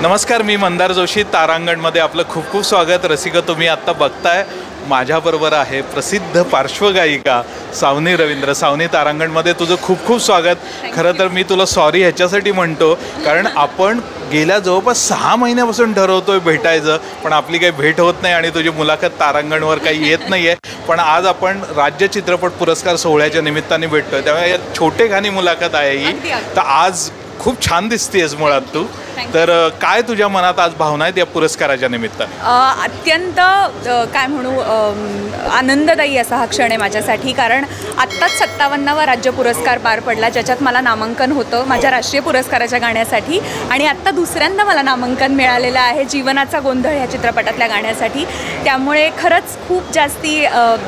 नमस्कार, मी मंदार जोशी. तारांगणमध्ये आपलं खूप खूप स्वागत. रसिका, तुम्ही आत्ता बघताय माझ्याबरोबर आहे प्रसिद्ध पार्श्वगायिका सावनी रवींद्र. सावनी, तारांगणमध्ये तुझं खूप खूप स्वागत. खरं तर मी तुला सॉरी ह्याच्यासाठी म्हणतो, कारण आपण गेल्या जवळपास 6 महिन्यापासून ठरवतोय भेटायचं, पण आपली काही भेट होत नाही आणि तुझी मुलाखत तारांगणवर काही येत नाही आहे. पण आज आपण राज्य चित्रपट पुरस्कार सोहळ्याच्या निमित्ताने भेटतोय, त्यामुळे छोटेखानी मुलाखत आहे ही. तर आज खूप छान दिसतेस मुळात तू. तर काय तुझ्या मनात आज भावना आहेत या पुरस्काराच्या निमित्ताने? अत्यंत काय म्हणू, आनंददायी असा हा क्षण आहे माझ्यासाठी. कारण आत्ताच 57वा राज्य पुरस्कार पार पडला, ज्याच्यात मला नामांकन होतं माझ्या राष्ट्रीय पुरस्काराच्या गाण्यासाठी. आणि आत्ता दुसऱ्यांदा मला नामांकन मिळालेलं आहे जीवनाचा गोंधळ ह्या चित्रपटातल्या गाण्यासाठी. त्यामुळे खरंच खूप जास्ती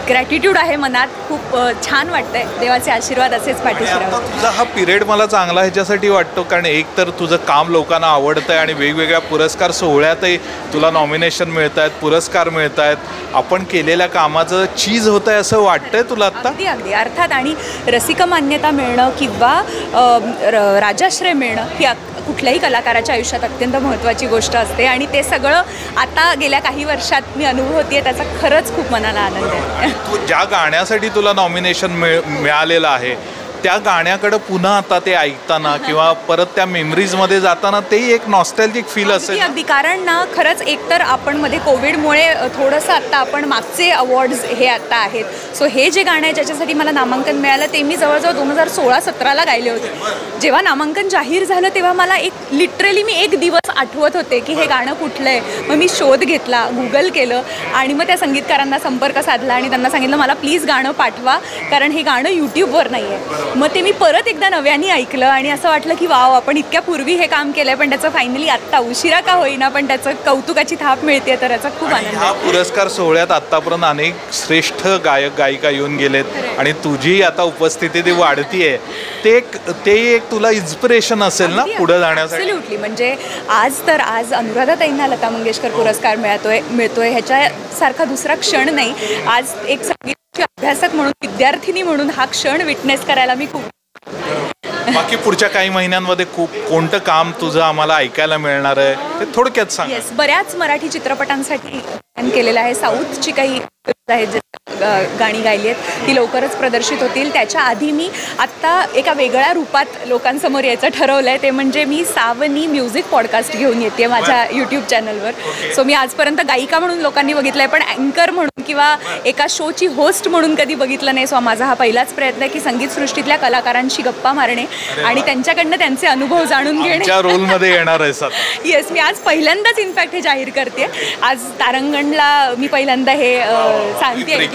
ग्रॅटिट्यूड आहे मनात. खूप छान वाटतंय. देवाचे आशीर्वाद असेच पाठीशी राहू. तुझा हा पिरियड मला चांगला ह्याच्यासाठी वाटतो, कारण एक तर तुझं काम लोकांना आवडतं आहे आणि वेगवेगळ्या पुरस्कार सोहळ्यातही तुला नॉमिनेशन मिळत आहेत, पुरस्कार मिळत आहेत. आपण केलेल्या कामाचं चीज होतं आहे असं वाटतंय तुला आत्ता? अगदी अगदी अर्थात. आणि रसिक मान्यता मिळणं किंवा राजाश्रय मिळणं ही कुठल्याही कलाकाराच्या आयुष्यात अत्यंत महत्त्वाची गोष्ट असते. आणि ते सगळं आता गेल्या काही वर्षात मी अनुभवते, त्याचा खरंच खूप मनाला आनंद आहे. तू ज्या गाण्यासाठी तुला नॉमिनेशन मिळालेलं आहे त्या गाण्याकडं पुन्हा आता ते ऐकताना किंवा परत त्या मेमरीजमध्ये जाताना तेही एक नॉस्टॅल्जिक फील असेल. अगदी. कारण ना, खरंच एकतर आपण मध्ये कोविडमुळे थोडंसं आत्ता आपण मागचे अवॉर्ड्स हे आत्ता आहेत. सो हे जे गाणं आहे ज्याच्यासाठी मला नामांकन मिळालं ते मी जवळजवळ 2016-17ला गायले होते. जेव्हा नामांकन जाहीर झालं तेव्हा मला लिटरली मी एक दिवस आठवत होते की हे गाणं कुठलं आहे. मग मी शोध घेतला, गुगल केलं आणि मग त्या संगीतकारांना संपर्क साधला आणि त्यांना सांगितलं मला प्लीज गाणं पाठवा, कारण हे गाणं यूट्यूबवर नाही आहे. मग ते मी परत एकदा नव्याने ऐकलं आणि असं वाटलं की वाव, आपण इतक्या पूर्वी हे काम केलंय, पण त्याचं फायनली आत्ता उशिरा का होईना पण त्याचं कौतुकाची थाप मिळते, तर याचा खूप आनंद. हा पुरस्कार सोहळ्यात आतापर्यंत अनेक श्रेष्ठ गायक गायिका येऊन गेलेत आणि तुझी आता उपस्थिती वाढतीये. ते एक तुला इन्स्पिरेशन असेल ना पुढे जाण्यासाठी? ॲब्सोल्युटली. म्हणजे आज अनुराधाताईंना लता मंगेशकर पुरस्कार मिळतोय ह्याच्यासारखा दुसरा क्षण नाही. आज एक संगीताची अभ्यासक म्हणून, विद्यार्थिनी म्हणून हा क्षण विटनेस करायला मी खूप. बाकी पुढच्या काही महिन्यांमध्ये कोणतं काम तुझं आम्हाला ऐकायला मिळणार आहे ते थोडक्यात सांग. येस, बऱ्याच मराठी चित्रपटांसाठी केलेलं आहे. साऊथची काही आहेत जे गाणी गायली आहेत ती लवकरच प्रदर्शित होतील. त्याच्या आधी मी आत्ता एका वेगळ्या रूपात लोकांसमोर यायचं ठरवलं आहे, ते म्हणजे मी सावनी म्युझिक पॉडकास्ट घेऊन येते माझ्या यूट्यूब चॅनलवर. सो मी आजपर्यंत गायिका म्हणून लोकांनी बघितलं आहे, पण अँकर म्हणून किंवा एका शोची होस्ट म्हणून कधी बघितलं नाही. सो माझा हा पहिलाच प्रयत्न आहे की संगीतसृष्टीतल्या कलाकारांशी गप्पा मारणे आणि त्यांच्याकडनं त्यांचे अनुभव जाणून घेणे. रोलमध्ये येणार आहे. येस, मी आज पहिल्यांदाच इनफॅक्ट हे जाहीर करते. आज तारांगणला मी पहिल्यांदा हे सांगते.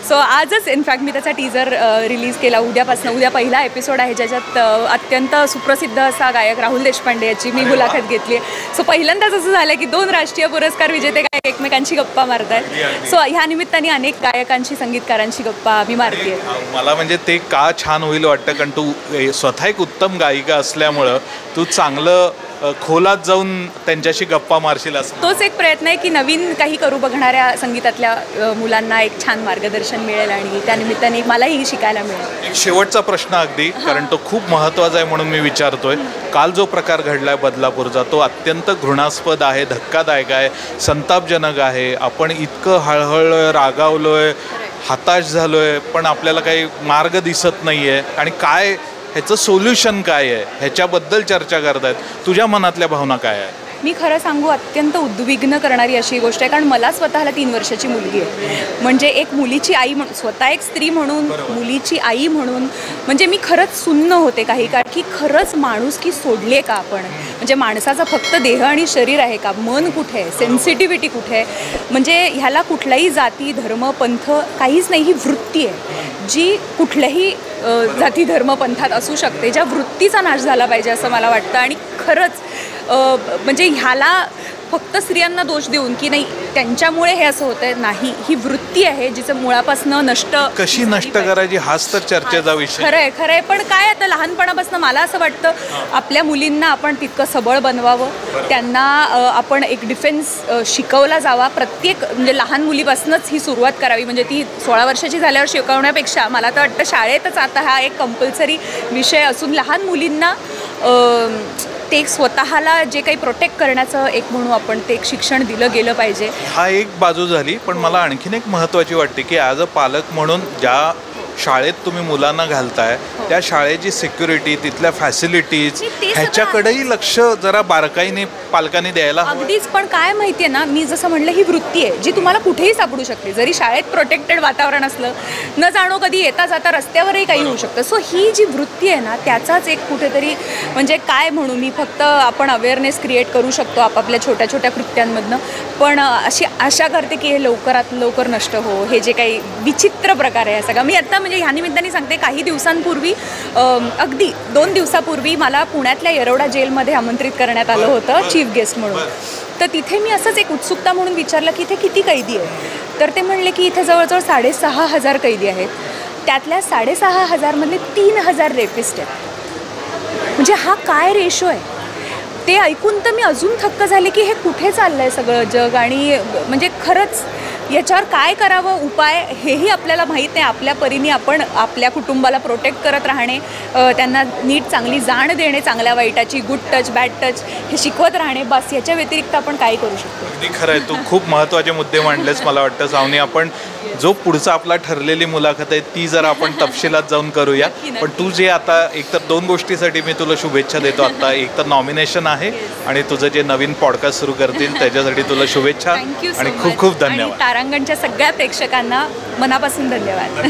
सो आजच इनफॅक्ट मी त्याचा टीजर रिलीज केला. उद्या पहिला एपिसोड आहे ज्याच्यात अत्यंत सुप्रसिद्ध असा गायक राहुल देशपांडे याची मी मुलाखत घेतली आहे. सो पहिल्यांदाच असं झालं की 2 राष्ट्रीय पुरस्कार विजेते गायक एकमेकांशी गप्पा मारत आहेत. सो ह्या निमित्ताने अनेक गायकांशी, संगीतकारांशी गप्पा मी मारते. मला म्हणजे ते का छान होईल वाटतं, कारण तू स्वतः एक उत्तम गायिका असल्यामुळं तू चांगलं खोलात जाऊन त्यांच्याशी गप्पा मारशील असं. तोच एक प्रयत्न आहे की नवीन काही करू बघणाऱ्या संगीतातल्या मुलांना एक छान मार्गदर्शन मिळेल आणि त्यानिमित्ताने मलाही शिकायला मिळेल. एक शेवटचा प्रश्न अगदी, कारण तो खूप महत्त्वाचा आहे म्हणून मी विचारतोय. काल जो प्रकार घडलाय बदलापूरचा तो अत्यंत घृणास्पद आहे, धक्कादायक आहे, संतापजनक आहे. आपण इतकं हळहळ रागावलोय, हताश झालोय, पण आपल्याला काही मार्ग दिसत नाही आहे. आणि काय ह्याचं सोल्युशन काय आहे ह्याच्याबद्दल चर्चा करतायत. तुझ्या मनातल्या भावना काय आहे? मी खरं सांगू, अत्यंत उद्विग्न करणारी अशी गोष्ट आहे. कारण मला स्वतःला 3 वर्षाची मुलगी आहे. म्हणजे एक मुलीची आई म्हणून, स्वतः एक स्त्री म्हणून, मुलीची आई म्हणून, म्हणजे मी खरंच सुन्न होते काही काळ की खरंच माणुसकी सोडली आहे का आपण? म्हणजे माणसाचा फक्त देह आणि शरीर आहे का? मन कुठे आहे? सेन्सिटिव्हिटी कुठे आहे? म्हणजे ह्याला कुठलाही जाती, धर्म, पंथ काहीच नाही. ही वृत्ती आहे जी कुठल्याही जाती, धर्म, पंथात असू शकते, ज्या वृत्तीचा नाश झाला पाहिजे असं मला वाटतं. आणि खरंच म्हणजे ह्याला फक्त स्त्रियांना दोष देऊन की नाही त्यांच्यामुळे हे असं होतंय, नाही. ही वृत्ती आहे जिचं मुळापासून कशी नष्ट करायची हाच तर चर्चेचा विषय. खरं आहे. पण काय आता लहानपणापासून मला असं वाटतं आपल्या मुलींना आपण तितकं सबळ बनवावं, त्यांना आपण एक डिफेन्स शिकवला जावा. प्रत्येक म्हणजे लहान मुलीपासूनच ही सुरुवात करावी. म्हणजे ती 16 वर्षाची झाल्यावर शिकवण्यापेक्षा मला तर वाटतं शाळेतच आता हा एक कंपल्सरी विषय असून लहान मुलींना ते एक स्वतःला जे काही प्रोटेक्ट करण्याचं एक म्हणू आपण ते एक शिक्षण दिलं गेलं पाहिजे. हा एक बाजू झाली, पण मला आणखीन एक महत्त्वाची वाटते की ॲज अ पालक म्हणून ज्या शाळेत तुम्ही मुलांना घालताय त्या शाळेची सिक्युरिटी, तिथल्या फॅसिलिटीज ह्याच्याकडेही लक्ष जरा बारकाईने पालकांनी द्यायला हवं. अगदीच. पण काय माहितीये ना, मी जसं म्हणलं ही वृत्ती आहे जी तुम्हाला कुठेही सापडू शकते. जरी शाळेत प्रोटेक्टेड वातावरण असलं, न जाणो कधी येता जाता रस्त्यावरही काही होऊ शकतं. सो ही जी वृत्ती आहे ना, त्याचाच एक कुठेतरी म्हणजे काय म्हणू मी, फक्त आपण अवेअरनेस क्रिएट करू शकतो आपापल्या छोट्या छोट्या कृत्यांमधनं. पण अशी आशा करते की हे लवकरात लवकर नष्ट हो. हे जे काही विचित्र प्रकार आहे सगळं, मी आत्ता म्हणजे ह्या निमित्ताने सांगते, काही दिवसांपूर्वी अगदी 2 दिवसापूर्वी मला पुण्यातल्या येरवडा जेलमध्ये आमंत्रित करण्यात आलं होतं चीफ गेस्ट म्हणून. तर तिथे मी असंच एक उत्सुकता म्हणून विचारलं की इथे किती कैदी आहे. तर ते म्हणले की इथे जवळजवळ 6,500 कैदी आहेत. त्यातल्या 6,500मधले 3,000 रेपिस्ट आहेत. म्हणजे हा काय रेशो आहे ते ऐकून तर मी अजून थक्क झाले की हे कुठे चाललं आहे सगळं जग. आणि म्हणजे खरंच याच्यावर काय करावं उपाय हेही आपल्याला माहीत नाही. आपल्या परीने आपण आपल्या कुटुंबाला प्रोटेक्ट करत राहणे, त्यांना नीट चांगली जाण देणे, चांगल्या वाईटाची, गुड टच बॅड टच हे शिकवत राहणे, बस. याच्या व्यतिरिक्त आपण काय करू शकतो. अगदी खरं आहे. तू खूप महत्त्वाचे मुद्दे मांडलेस मला वाटतं सावनी. आपण जो पुढचा आपला ठरलेली मुलाखत आहे ती जरा आपण तपशिलात जाऊन करूया. पण तू जे आता एकतर 2 गोष्टीसाठी मी तुला शुभेच्छा देतो. आता एक तर नॉमिनेशन आहे आणि तुझं जे नवीन पॉडकास्ट सुरू करतील त्याच्यासाठी तुला शुभेच्छा आणि खूप खूप धन्यवाद. तारांगणच्या सगळ्या प्रेक्षकांना मनापासून धन्यवाद.